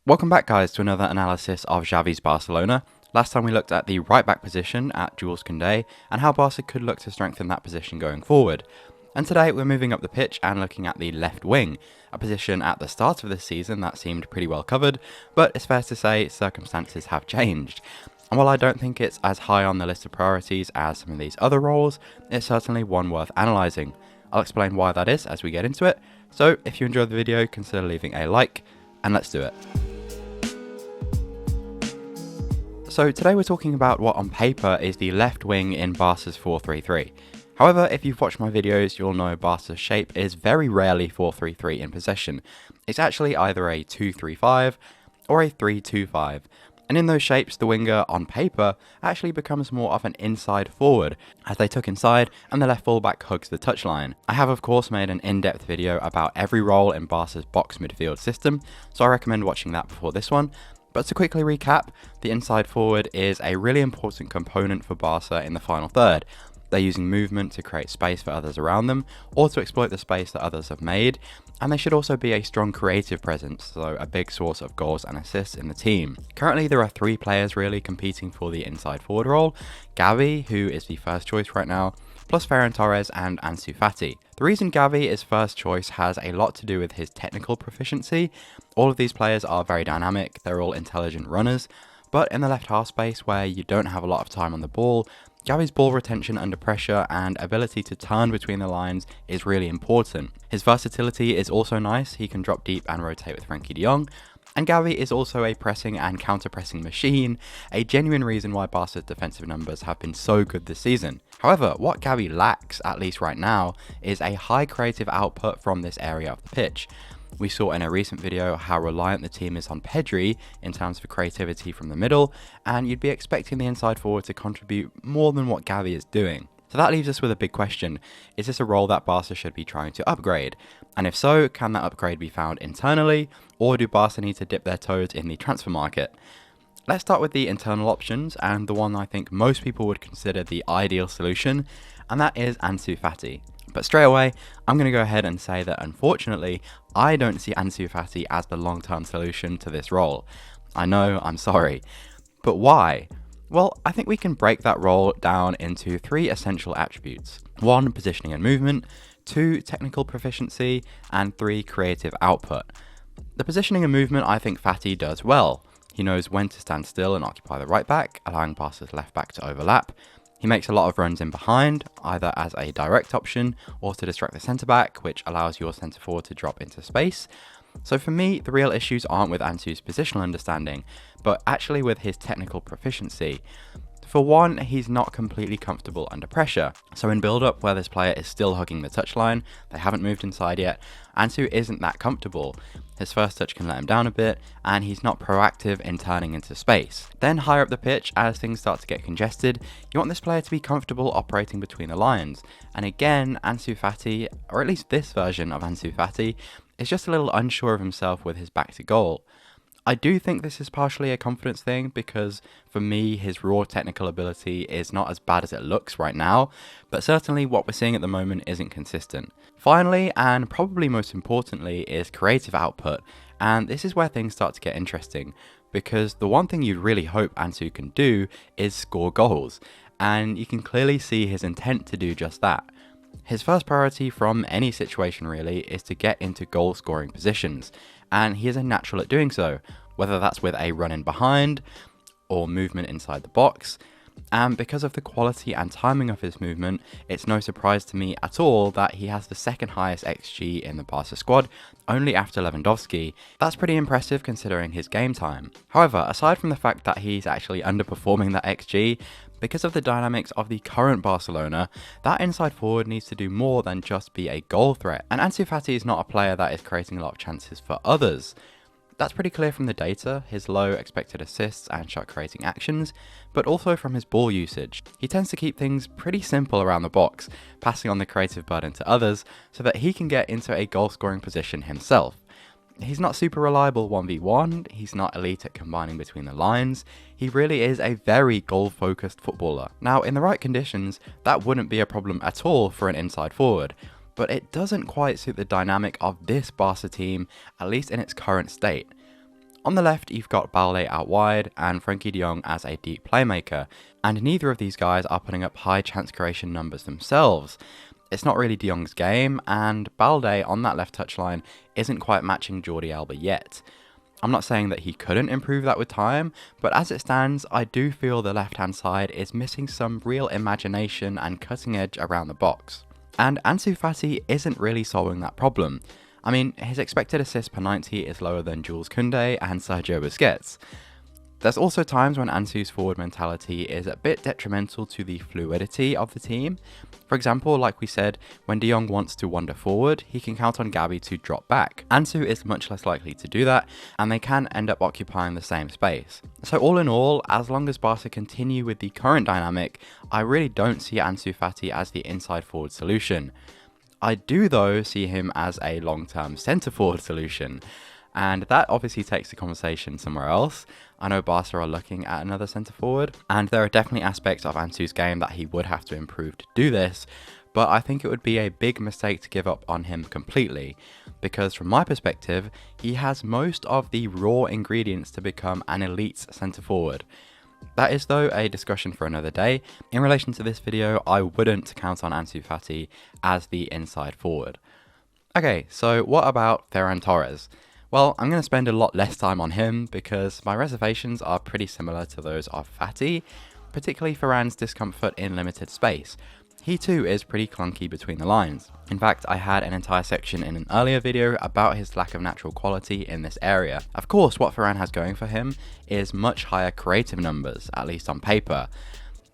Welcome back, guys, to another analysis of Xavi's Barcelona. Last time we looked at the right-back position at Jules Koundé and how Barca could look to strengthen that position going forward. And today we're moving up the pitch and looking at the left wing, a position at the start of this season that seemed pretty well covered, but it's fair to say circumstances have changed. And while I don't think it's as high on the list of priorities as some of these other roles, it's certainly one worth analysing. I'll explain why that is as we get into it, so if you enjoyed the video, consider leaving a like, and let's do it. So today we're talking about what on paper is the left wing in Barca's 4-3-3. However, if you've watched my videos, you'll know Barca's shape is very rarely 4-3-3 in possession. It's actually either a 2-3-5 or a 3-2-5. And in those shapes, the winger on paper actually becomes more of an inside forward, as they tuck inside and the left fullback hugs the touchline. I have of course made an in-depth video about every role in Barca's box midfield system, so I recommend watching that before this one. But to quickly recap, the inside forward is a really important component for Barca in the final third. They're using movement to create space for others around them, or to exploit the space that others have made, and they should also be a strong creative presence, so a big source of goals and assists in the team. Currently there are 3 players really competing for the inside forward role: Gavi, who is the first choice right now, plus Ferran Torres and Ansu Fati. The reason Gavi is first choice has a lot to do with his technical proficiency. All of these players are very dynamic, they're all intelligent runners, but in the left half space where you don't have a lot of time on the ball, Gavi's ball retention under pressure and ability to turn between the lines is really important. His versatility is also nice, he can drop deep and rotate with Frenkie de Jong, and Gavi is also a pressing and counter-pressing machine, a genuine reason why Barca's defensive numbers have been so good this season. However, what Gavi lacks, at least right now, is a high creative output from this area of the pitch. We saw in a recent video how reliant the team is on Pedri in terms of creativity from the middle, and you'd be expecting the inside forward to contribute more than what Gavi is doing. So that leaves us with a big question: is this a role that Barca should be trying to upgrade? And if so, can that upgrade be found internally, or do Barca need to dip their toes in the transfer market? Let's start with the internal options, and the one I think most people would consider the ideal solution, and that is Ansu Fati. But straight away, I'm going to go ahead and say that unfortunately, I don't see Ansu Fati as the long-term solution to this role. I know, I'm sorry. But why? Well, I think we can break that role down into 3 essential attributes. 1, positioning and movement, 2, technical proficiency, and 3, creative output. The positioning and movement I think Fati does well. He knows when to stand still and occupy the right back, allowing Barca's left back to overlap. He makes a lot of runs in behind, either as a direct option or to distract the centre back, which allows your centre forward to drop into space. So for me, the real issues aren't with Ansu's positional understanding, but actually with his technical proficiency. For one, he's not completely comfortable under pressure. So in build-up where this player is still hugging the touchline, they haven't moved inside yet, Ansu isn't that comfortable. His first touch can let him down a bit, and he's not proactive in turning into space. Then higher up the pitch, as things start to get congested, you want this player to be comfortable operating between the lines. And again, Ansu Fati, or at least this version of Ansu Fati, is just a little unsure of himself with his back to goal. I do think this is partially a confidence thing because for me his raw technical ability is not as bad as it looks right now, but certainly what we're seeing at the moment isn't consistent. Finally, and probably most importantly, is creative output, and this is where things start to get interesting because the one thing you'd really hope Ansu can do is score goals, and you can clearly see his intent to do just that. His first priority from any situation really is to get into goal scoring positions, and he is a natural at doing so, whether that's with a run in behind or movement inside the box. And because of the quality and timing of his movement, it's no surprise to me at all that he has the second highest XG in the Barca squad, only after Lewandowski. That's pretty impressive considering his game time. However, aside from the fact that he's actually underperforming that XG, because of the dynamics of the current Barcelona, that inside forward needs to do more than just be a goal threat. And Ansu Fati is not a player that is creating a lot of chances for others. That's pretty clear from the data, his low expected assists and shot creating actions, but also from his ball usage. He tends to keep things pretty simple around the box, passing on the creative burden to others so that he can get into a goal scoring position himself. He's not super reliable 1v1, he's not elite at combining between the lines, he really is a very goal-focused footballer. Now, in the right conditions, that wouldn't be a problem at all for an inside forward, but it doesn't quite suit the dynamic of this Barca team, at least in its current state. On the left, you've got Balde out wide and Frenkie de Jong as a deep playmaker, and neither of these guys are putting up high chance creation numbers themselves. It's not really de Jong's game, and Balde on that left touchline isn't quite matching Jordi Alba yet. I'm not saying that he couldn't improve that with time, but as it stands, I do feel the left-hand side is missing some real imagination and cutting edge around the box. And Ansu Fati isn't really solving that problem. I mean, his expected assists per 90 is lower than Jules Koundé and Sergio Busquets. There's also times when Ansu's forward mentality is a bit detrimental to the fluidity of the team. For example, like we said, when de Jong wants to wander forward, he can count on Gavi to drop back. Ansu is much less likely to do that, and they can end up occupying the same space. So all in all, as long as Barca continue with the current dynamic, I really don't see Ansu Fati as the inside forward solution. I do though see him as a long-term centre forward solution. And that obviously takes the conversation somewhere else. I know Barca are looking at another centre forward, and there are definitely aspects of Ansu's game that he would have to improve to do this, but I think it would be a big mistake to give up on him completely, because from my perspective, he has most of the raw ingredients to become an elite centre forward. That is though a discussion for another day. In relation to this video, I wouldn't count on Ansu Fati as the inside forward. Okay, so what about Ferran Torres? Well, I'm going to spend a lot less time on him because my reservations are pretty similar to those of Fati, particularly Ferran's discomfort in limited space. He too is pretty clunky between the lines. In fact, I had an entire section in an earlier video about his lack of natural quality in this area. Of course, what Ferran has going for him is much higher creative numbers, at least on paper.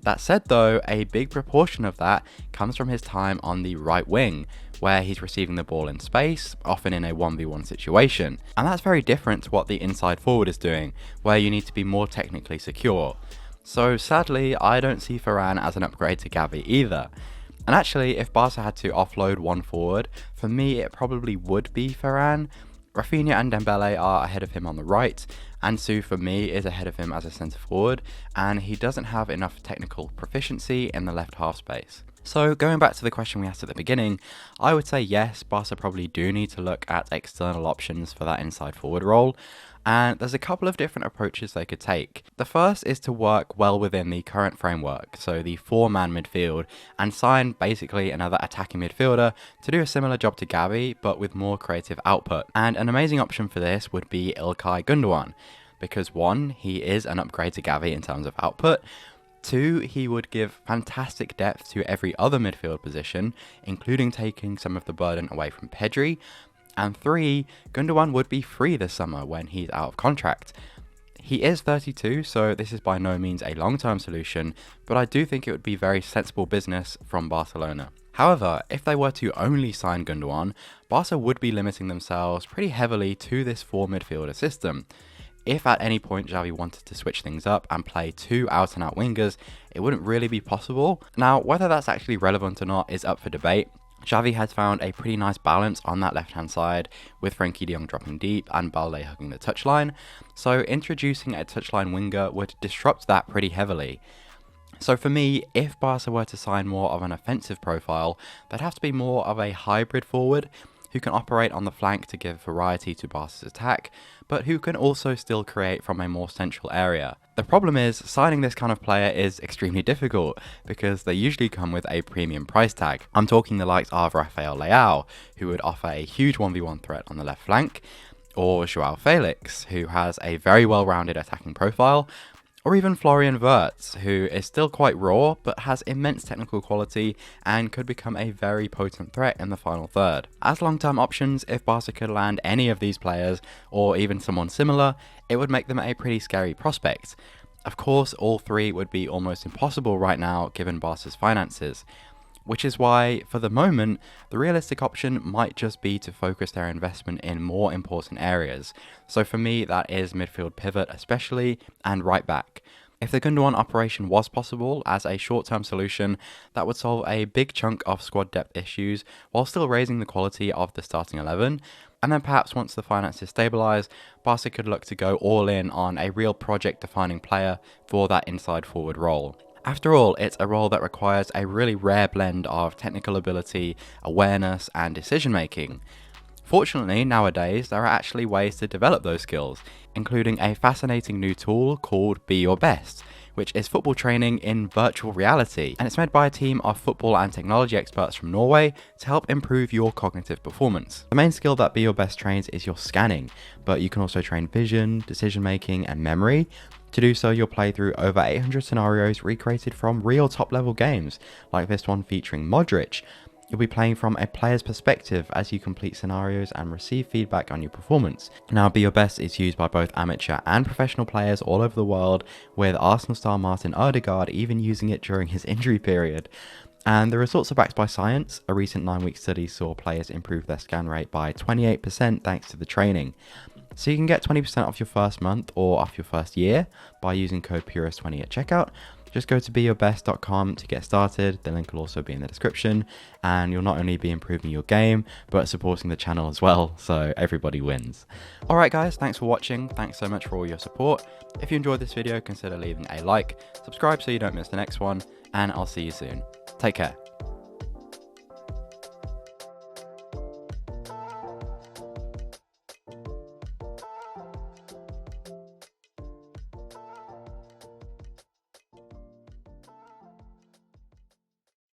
That said though, a big proportion of that comes from his time on the right wing, where he's receiving the ball in space, often in a 1v1 situation. And that's very different to what the inside forward is doing, where you need to be more technically secure. So sadly, I don't see Ferran as an upgrade to Gavi either. And actually, if Barca had to offload one forward, for me it probably would be Ferran. Rafinha and Dembele are ahead of him on the right, Ansu for me is ahead of him as a centre forward, and he doesn't have enough technical proficiency in the left half space. So going back to the question we asked at the beginning, I would say yes, Barca probably do need to look at external options for that inside forward role, and there's a couple of different approaches they could take. The first is to work well within the current framework, so the 4-man midfield, and sign basically another attacking midfielder to do a similar job to Gavi, but with more creative output. And an amazing option for this would be İlkay Gündoğan, because 1, he is an upgrade to Gavi in terms of output, 2, he would give fantastic depth to every other midfield position, including taking some of the burden away from Pedri, and 3, Gündoğan would be free this summer when he's out of contract. He is 32, so this is by no means a long-term solution, but I do think it would be very sensible business from Barcelona. However, if they were to only sign Gündoğan, Barca would be limiting themselves pretty heavily to this 4 midfielder system. If at any point Xavi wanted to switch things up and play 2 out-and-out wingers, it wouldn't really be possible. Now, whether that's actually relevant or not is up for debate. Xavi has found a pretty nice balance on that left-hand side, with Frenkie de Jong dropping deep and Balde hugging the touchline, so introducing a touchline winger would disrupt that pretty heavily. So for me, if Barca were to sign more of an offensive profile, they'd have to be more of a hybrid forward, who can operate on the flank to give variety to Barca's attack, but who can also still create from a more central area. The problem is, signing this kind of player is extremely difficult, because they usually come with a premium price tag. I'm talking the likes of Rafael Leao, who would offer a huge 1v1 threat on the left flank, or Joao Felix, who has a very well-rounded attacking profile, or even Florian Wirtz, who is still quite raw, but has immense technical quality and could become a very potent threat in the final third. As long-term options, if Barca could land any of these players, or even someone similar, it would make them a pretty scary prospect. Of course, all 3 would be almost impossible right now given Barca's finances, which is why, for the moment, the realistic option might just be to focus their investment in more important areas. So for me, that is midfield pivot especially, and right back. If the Gündoğan operation was possible as a short-term solution, that would solve a big chunk of squad depth issues while still raising the quality of the starting 11. And then perhaps once the finances stabilise, Barca could look to go all in on a real project-defining player for that inside forward role. After all, it's a role that requires a really rare blend of technical ability, awareness, and decision making. Fortunately, nowadays there are actually ways to develop those skills, including a fascinating new tool called Be Your Best, which is football training in virtual reality, and it's made by a team of football and technology experts from Norway to help improve your cognitive performance. The main skill that Be Your Best trains is your scanning, but you can also train vision, decision making, and memory. To do so, you'll play through over 800 scenarios recreated from real top-level games, like this one featuring Modric. You'll be playing from a player's perspective as you complete scenarios and receive feedback on your performance. Now, Be Your Best is used by both amateur and professional players all over the world, with Arsenal star Martin Odegaard even using it during his injury period. And the results are backed by science. A recent 9-week study saw players improve their scan rate by 28% thanks to the training. So you can get 20% off your first month or off your first year by using code PURIST20 at checkout. Just go to beyourbest.com to get started. The link will also be in the description, and you'll not only be improving your game, but supporting the channel as well, so everybody wins. Alright guys, thanks for watching. Thanks so much for all your support. If you enjoyed this video, consider leaving a like, subscribe so you don't miss the next one, and I'll see you soon. Take care.